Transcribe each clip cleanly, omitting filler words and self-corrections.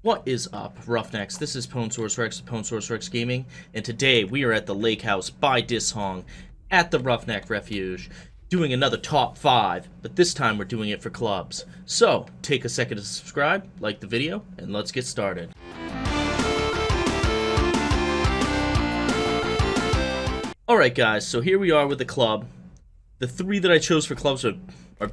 What is up, Roughnecks? This is Pwnsaurus Rex of Pwnsaurus Rex Gaming, and today we are at the Lake House by Dishong at the Roughneck Refuge, doing another top 5, but this time we're doing it for clubs. So, take a second to subscribe, like the video, and let's get started. Alright guys, so here we are with the club. The 3 that I chose for clubs are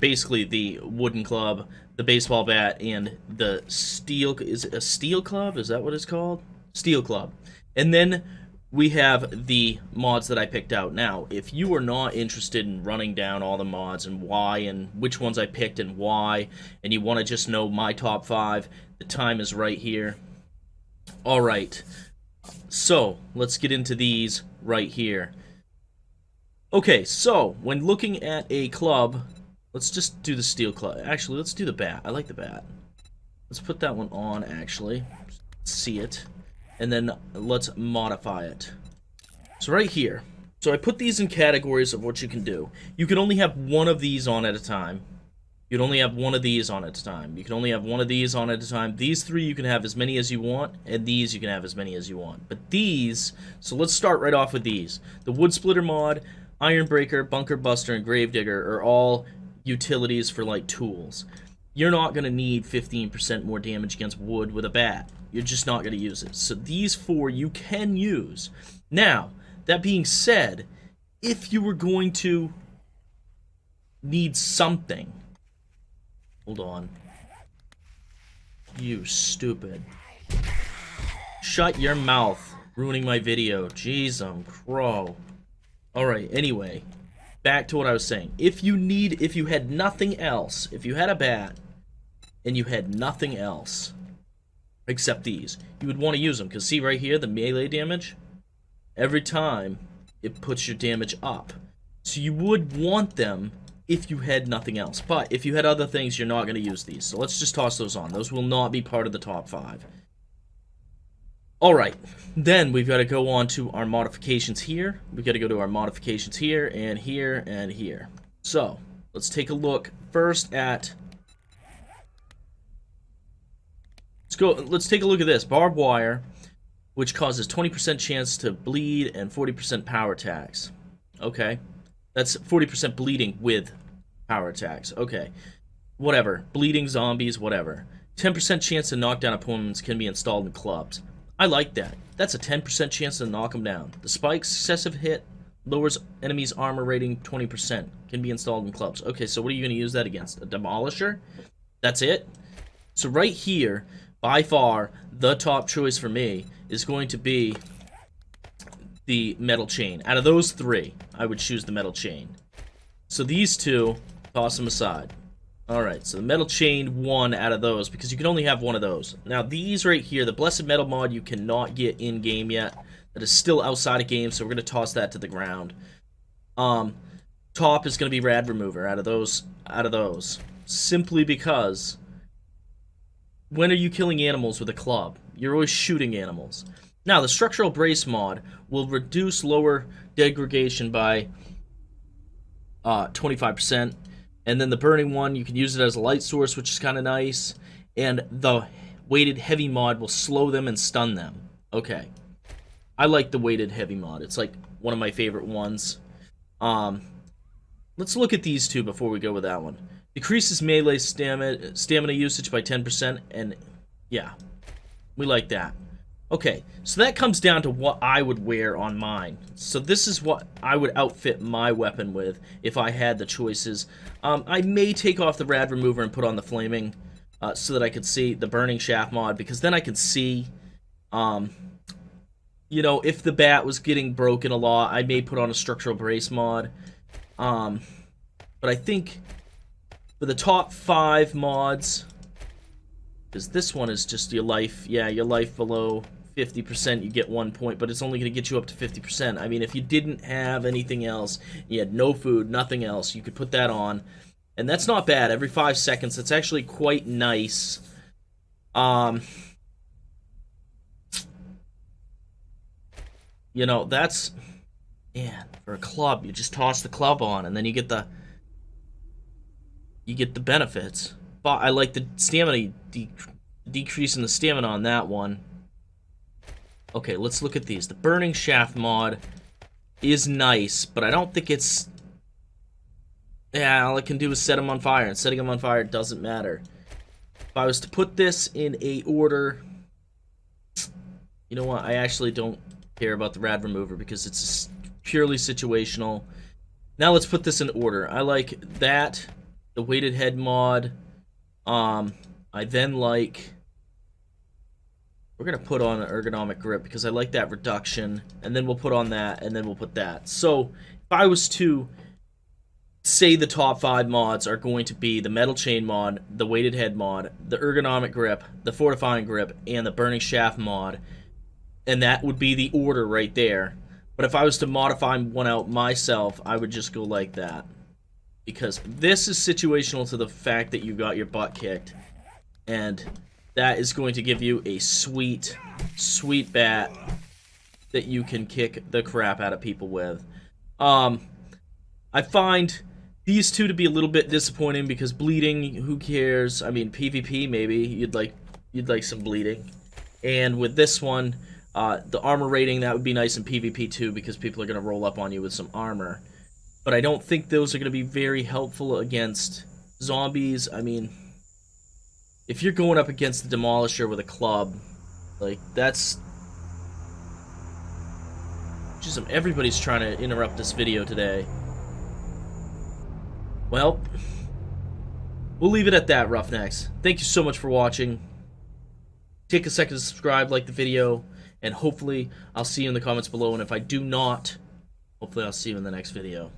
basically the wooden club, the baseball bat, and the steel. Is it a steel club? Is that what it's called? Steel club. And then we have the mods that I picked out. Now, if you are not interested in running down all the mods and why and which ones I picked and why, and you want to just know my top 5, the time is right here. Alright, so let's get into these right here. Okay, so when looking at a club, let's just do the steel club. Actually, let's do the bat. I like the bat. Let's put that one on, actually. See it. And then let's modify it. So right here. So I put these in categories of what you can do. You can only have one of these on at a time. You can only have one of these on at a time. You can only have one of these on at a time. These 3 you can have as many as you want, and these you can have as many as you want. But these, so let's start right off with these. The Wood Splitter mod, Iron Breaker, Bunker Buster, and Gravedigger are all utilities for like tools. You're not going to need 15% more damage against wood with a bat. You're just not going to use it. So these 4 you can use. Now, that being said, if you were going to need something... Hold on. You stupid. Shut your mouth. Ruining my video. Jeez, crow. Alright, anyway, back to what I was saying. If you had nothing else, if you had a bat, and you had nothing else, except these, you would want to use them, because see right here, the melee damage, every time, it puts your damage up. So you would want them if you had nothing else, but if you had other things, you're not going to use these. So let's just toss those on. Those will not be part of the top 5. Alright, then we've got to go on to our modifications here. We've got to go to our modifications here, and here, and here. So, let's take a look first at... Let's take a look at this. Barbed wire, which causes 20% chance to bleed and 40% power attacks. Okay. That's 40% bleeding with power attacks. Okay. Whatever. Bleeding zombies, whatever. 10% chance to knock down opponents can be installed in clubs. I like that. That's a 10% chance to knock them down. The spike successive hit lowers enemies' armor rating 20%. Can be installed in clubs. Okay, so what are you going to use that against? A demolisher? That's it? So right here, by far, the top choice for me is going to be the metal chain. Out of those 3, I would choose the metal chain. So these 2, toss them aside. Alright, so the metal chain 1 out of those, because you can only have one of those. Now these right here, the Blessed Metal mod you cannot get in-game yet. That is still outside of game, so we're going to toss that to the ground. Top is going to be Rad Remover out of those. Simply because, when are you killing animals with a club? You're always shooting animals. Now, the Structural Brace mod will reduce lower degradation by 25%. And then the burning one, you can use it as a light source, which is kind of nice. And the weighted heavy mod will slow them and stun them. Okay. I like the weighted heavy mod. It's like one of my favorite ones. Let's look at these 2 before we go with that one. Decreases melee stamina usage by 10%. And yeah, we like that. Okay, so that comes down to what I would wear on mine. So this is what I would outfit my weapon with if I had the choices. I may take off the Rad Remover and put on the Flaming so that I could see the Burning Shaft mod, because then I can see, you know, if the bat was getting broken a lot, I may put on a Structural Brace mod. But I think for the top 5 mods, because this one is just your life, yeah, your life below 50%, you get 1 point, but it's only going to get you up to 50%. I mean, if you didn't have anything else, you had no food, nothing else, you could put that on, and that's not bad. Every 5 seconds, it's actually quite nice. You know, that's, man, for a club, you just toss the club on, and then you get the benefits. But I like the stamina decreasing the stamina on that one. Okay, let's look at these. The burning shaft mod is nice, but I don't think it's... Yeah, all it can do is set them on fire, and setting them on fire doesn't matter. If I was to put this in a order... You know what? I actually don't care about the rad remover because it's purely situational. Now let's put this in order. I like that, the weighted head mod. I then like... We're going to put on an ergonomic grip because I like that reduction. And then we'll put on that, and then we'll put that. So, if I was to say the top 5 mods are going to be the metal chain mod, the weighted head mod, the ergonomic grip, the fortifying grip, and the burning shaft mod, and that would be the order right there. But if I was to modify one out myself, I would just go like that. Because this is situational to the fact that you got your butt kicked. And that is going to give you a sweet, sweet bat that you can kick the crap out of people with. I find these two to be a little bit disappointing because bleeding, who cares? I mean, PvP maybe, you'd like some bleeding. And with this one, the armor rating, that would be nice in PvP too because people are going to roll up on you with some armor. But I don't think those are going to be very helpful against zombies. I mean, if you're going up against the Demolisher with a club, like, that's... Just everybody's trying to interrupt this video today. Well, we'll leave it at that, Roughnecks. Thank you so much for watching. Take a second to subscribe, like the video, and hopefully I'll see you in the comments below. And if I do not, hopefully I'll see you in the next video.